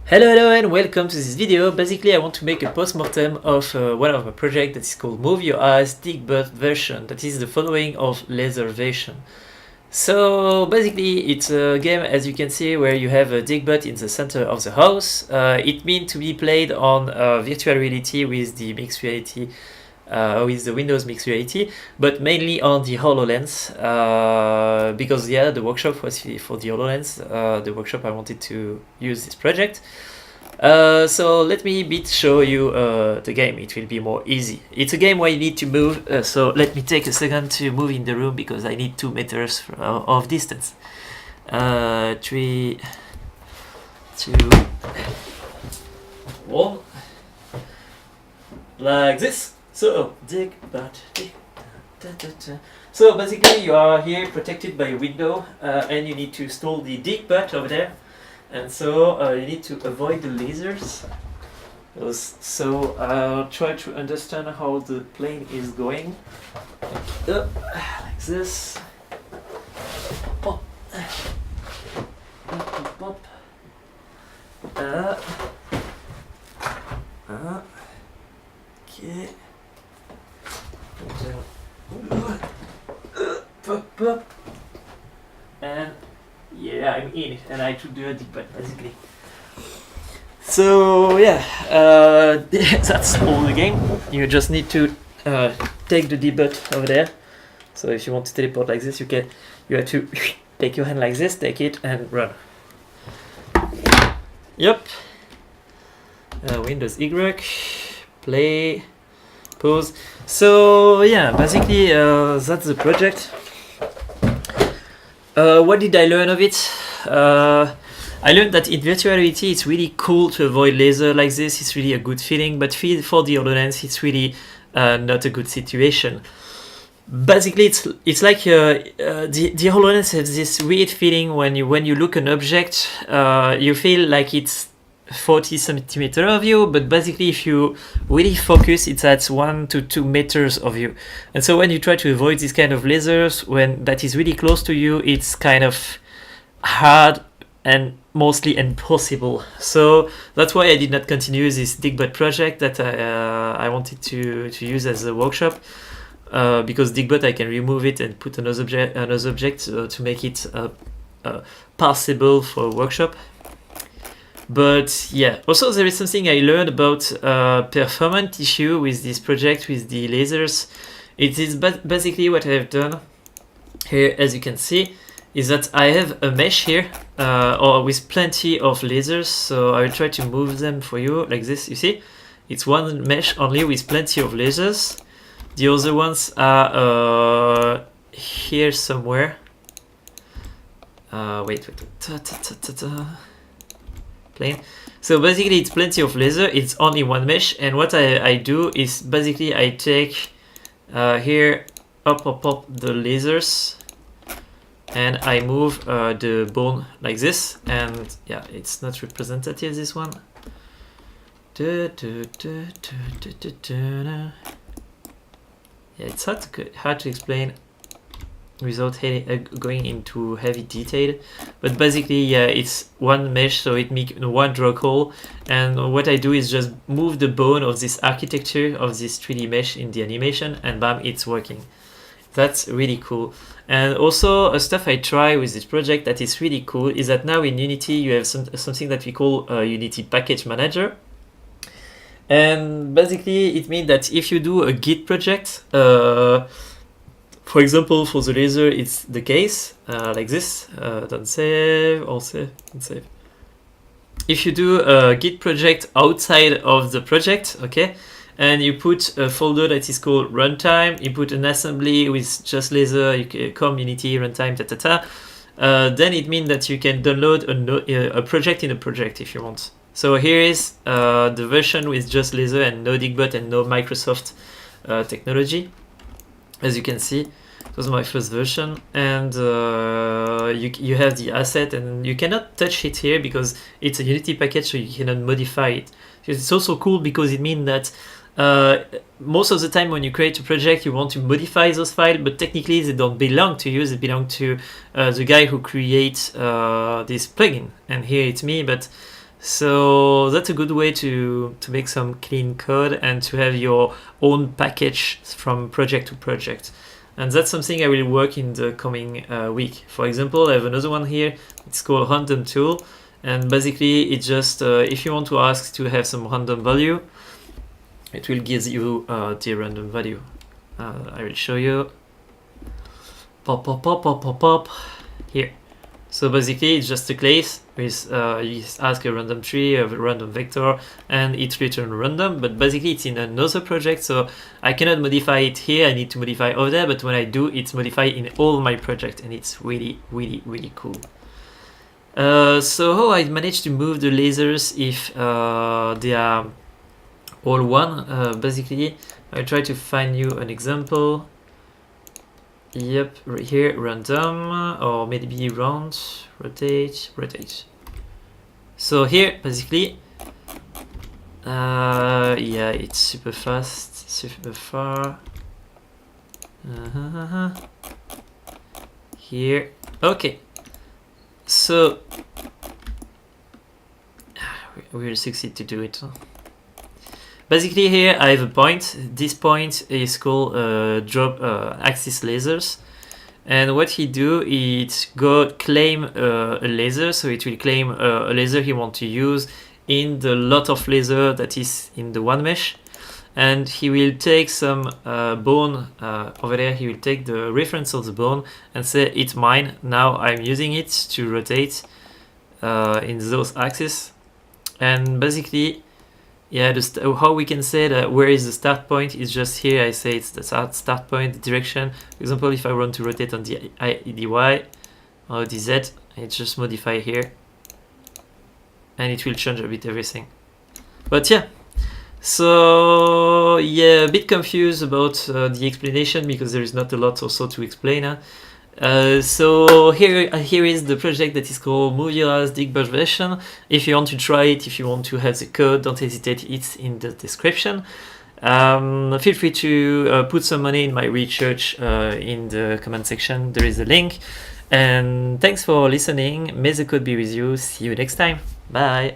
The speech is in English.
Hello and welcome to this video. Basically I want to make a post-mortem of one of my projects that is called MoveYourAss Dickbutt version, that is the following of laser version. So basically it's a game, as you can see, where you have a Dickbutt in the center of the house. It means to be played on virtual reality with the mixed reality, with the Windows mixed reality, but mainly on the Hololens, because yeah, the workshop was for the Hololens, the workshop I wanted to use this project. So let me show you the game. It will be more easy. It's a game where you need to move, so let me take a second to move in the room because I need 2 meters of distance. 3, 2, 1, like this. So Dickbutt. So basically you are here protected by a window, and you need to install the Dickbutt over there. And so you need to avoid the lasers. So I'll try to understand how the plane is going. Like this. Pop. Pop, pop, pop. Okay. Pop, pop. And yeah, I'm in it, and I took the Dickbutt basically. So yeah, that's all the game. You just need to take the Dickbutt over there. So if you want to teleport like this, you have to take your hand like this, take it, and run. Yep. Windows Y, play, pause. So yeah, basically that's the project. What did I learn of it? I learned that in virtual reality it's really cool to avoid laser like this. It's really a good feeling, but for the Hololens it's really not a good situation. Basically it's like the Hololens has this weird feeling when you look at an object, you feel like it's 40 centimeters of you, but basically if you really focus, it's at 1 to 2 meters of you. And so when you try to avoid this kind of lasers, when that is really close to you, it's kind of hard and mostly impossible. So that's why I did not continue this Dickbutt project that I wanted to use as a workshop, because Dickbutt I can remove it and put another object to make it passable for a workshop. But yeah, also there is something I learned about performance issue with this project with the lasers. It is basically what I have done here, as you can see, is that I have a mesh here, or with plenty of lasers. So I will try to move them for you like this. You see, it's one mesh only with plenty of lasers. The other ones are here somewhere. Wait. Plane. So basically it's plenty of laser, it's only one mesh, and what I do is basically I take here up the lasers, and I move the bone like this, and yeah, it's not representative, this one. Yeah, it's hard to explain without going into heavy detail, but basically yeah, it's one mesh, so it makes one draw hole, and what I do is just move the bone of this architecture of this 3D mesh in the animation, and bam, it's working. That's really cool. And also a stuff I try with this project that is really cool is that now in Unity you have something that we call Unity Package Manager. And basically it means that if you do a Git project, for example, for the laser, it's the case, like this, don't save, or save, don't save. If you do a Git project outside of the project, okay, and you put a folder that is called runtime, you put an assembly with just laser, you can com Unity runtime, then it means that you can download a project in a project if you want. So here is the version with just laser and no Dickbutt and no Microsoft technology. As you can see, it was my first version, and you have the asset, and you cannot touch it here because it's a Unity package, so you cannot modify it. It's also cool because it means that most of the time when you create a project you want to modify those files, but technically they don't belong to you, they belong to the guy who creates this plugin, and here it's me, but So that's a good way to make some clean code and to have your own package from project to project. And that's something I will work in the coming week. For example, I have another one here. It's called random tool. And basically, it's just if you want to ask to have some random value, it will give you the random value. I will show you. Pop, pop, pop, pop, pop, pop. Here. So basically, it's just a class with you ask a random tree, a random vector, and it returns random. But basically, it's in another project, so I cannot modify it here. I need to modify over there. But when I do, it's modified in all my projects, and it's really, really, really cool. So how I managed to move the lasers if they are all one? Basically, I try to find you an example. Yep, right here, random, or maybe round, rotate, rotate. So here, basically, yeah, it's super fast, super far. Here, okay. So we will succeed to do it. Basically here I have a point. This point is called drop axis lasers, and what he do is go claim a laser. So it will claim a laser he want to use in the lot of laser that is in the one mesh, and he will take some bone over there. He will take the reference of the bone and say it's mine. Now I'm using it to rotate in those axes, and basically, yeah, how we can say that where is the start point is just here. I say it's the start point, the direction. For example, if I want to rotate on the Y or the Z, it's just modify here, and it will change a bit everything. But yeah, so yeah, a bit confused about the explanation because there is not a lot also to explain. So here is the project that is called MoveYourAss Dickbutt version. If you want to try it, if you want to have the code, don't hesitate, it's in the description. Feel free to put some money in my research in the comment section. There is a link. And thanks for listening. May the code be with you. See you next time. Bye.